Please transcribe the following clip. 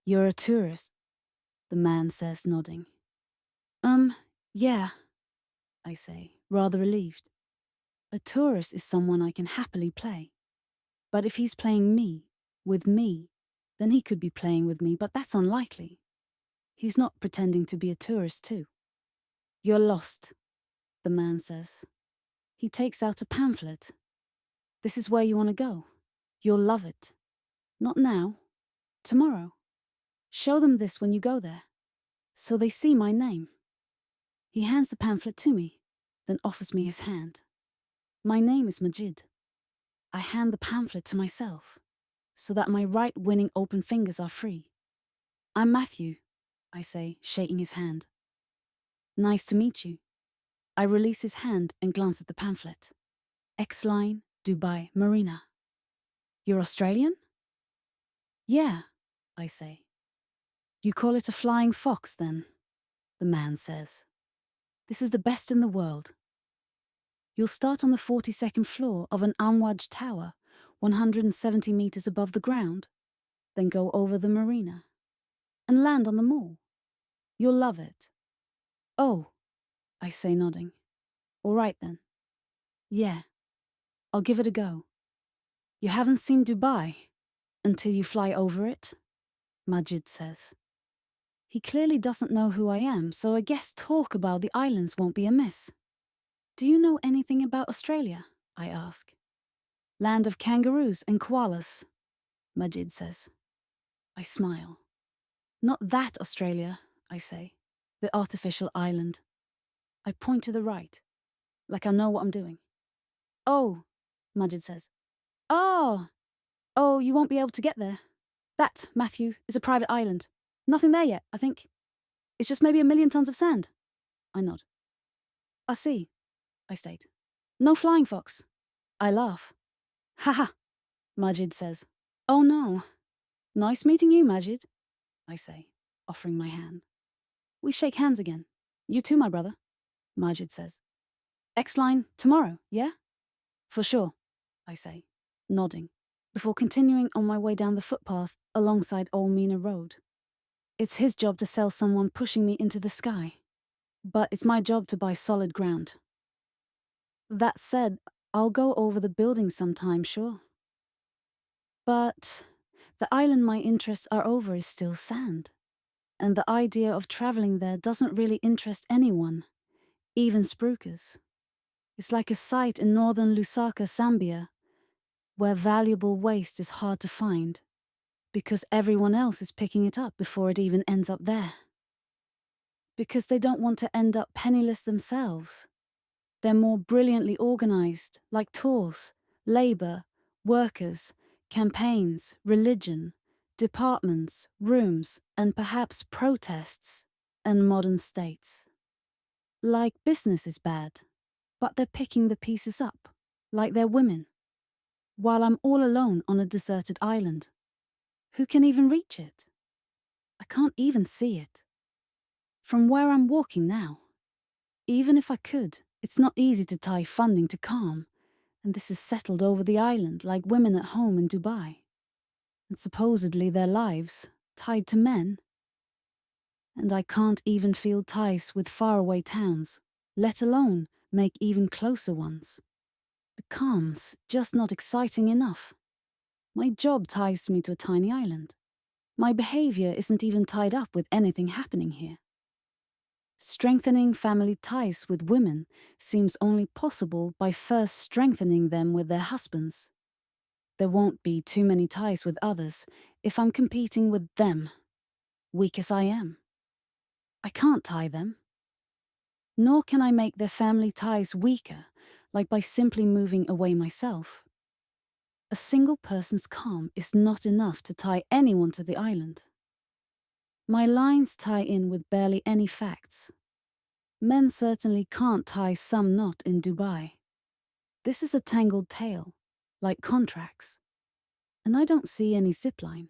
You're a tourist, the man says, nodding. Yeah, I say, rather relieved. A tourist is someone I can happily play. But if he's playing me, with me, then he could be playing with me, but that's unlikely. He's not pretending to be a tourist too. You're lost, the man says. He takes out a pamphlet. This is where you want to go. You'll love it. Not now. Tomorrow. Show them this when you go there, so they see my name. He hands the pamphlet to me, then offers me his hand. My name is Majid. I hand the pamphlet to myself, so that my right-winning open fingers are free. I'm Matthew, I say, shaking his hand. Nice to meet you. I release his hand and glance at the pamphlet. X-Line, Dubai, Marina. You're Australian? Yeah, I say. You call it a flying fox, then? The man says. This is the best in the world. You'll start on the 42nd floor of an Amwaj tower, 170 meters above the ground, then go over the marina, and land on the mall. You'll love it. Oh, I say, nodding. All right then. Yeah, I'll give it a go. You haven't seen Dubai until you fly over it, Majid says. He clearly doesn't know who I am, so I guess talk about the islands won't be amiss. Do you know anything about Australia? I ask. Land of kangaroos and koalas, Majid says. I smile. Not that Australia, I say. The artificial island. I point to the right, like I know what I'm doing. Oh, Majid says. Oh, you won't be able to get there. That, Matthew, is a private island. Nothing there yet, I think. It's just maybe 1 million tons of sand. I nod. I see, I state. No flying fox. I laugh. Haha, Majid says. Oh no. Nice meeting you, Majid, I say, offering my hand. We shake hands again. You too, my brother, Majid says. X-Line tomorrow, yeah? For sure, I say, nodding, before continuing on my way down the footpath alongside Old Mina Road. It's his job to sell someone pushing me into the sky, but it's my job to buy solid ground. That said, I'll go over the building sometime, sure. But the island my interests are over is still sand, and the idea of traveling there doesn't really interest anyone, even spruikers. It's like a site in northern Lusaka, Zambia, where valuable waste is hard to find, because everyone else is picking it up before it even ends up there. Because they don't want to end up penniless themselves. They're more brilliantly organized, like tours, labor, workers, campaigns, religion, departments, rooms, and perhaps protests, and modern states. Like business is bad, but they're picking the pieces up, like they're women, while I'm all alone on a deserted island. Who can even reach it? I can't even see it. From where I'm walking now, even if I could, it's not easy to tie funding to calm, and this is settled over the island like women at home in Dubai. And supposedly their lives, tied to men. And I can't even feel ties with faraway towns, let alone make even closer ones. The calm's just not exciting enough. My job ties me to a tiny island. My behavior isn't even tied up with anything happening here. Strengthening family ties with women seems only possible by first strengthening them with their husbands. There won't be too many ties with others if I'm competing with them, weak as I am. I can't tie them. Nor can I make their family ties weaker, like by simply moving away myself. A single person's calm is not enough to tie anyone to the island. My lines tie in with barely any facts. Men certainly can't tie some knot in Dubai. This is a tangled tale, like contracts. And I don't see any zipline.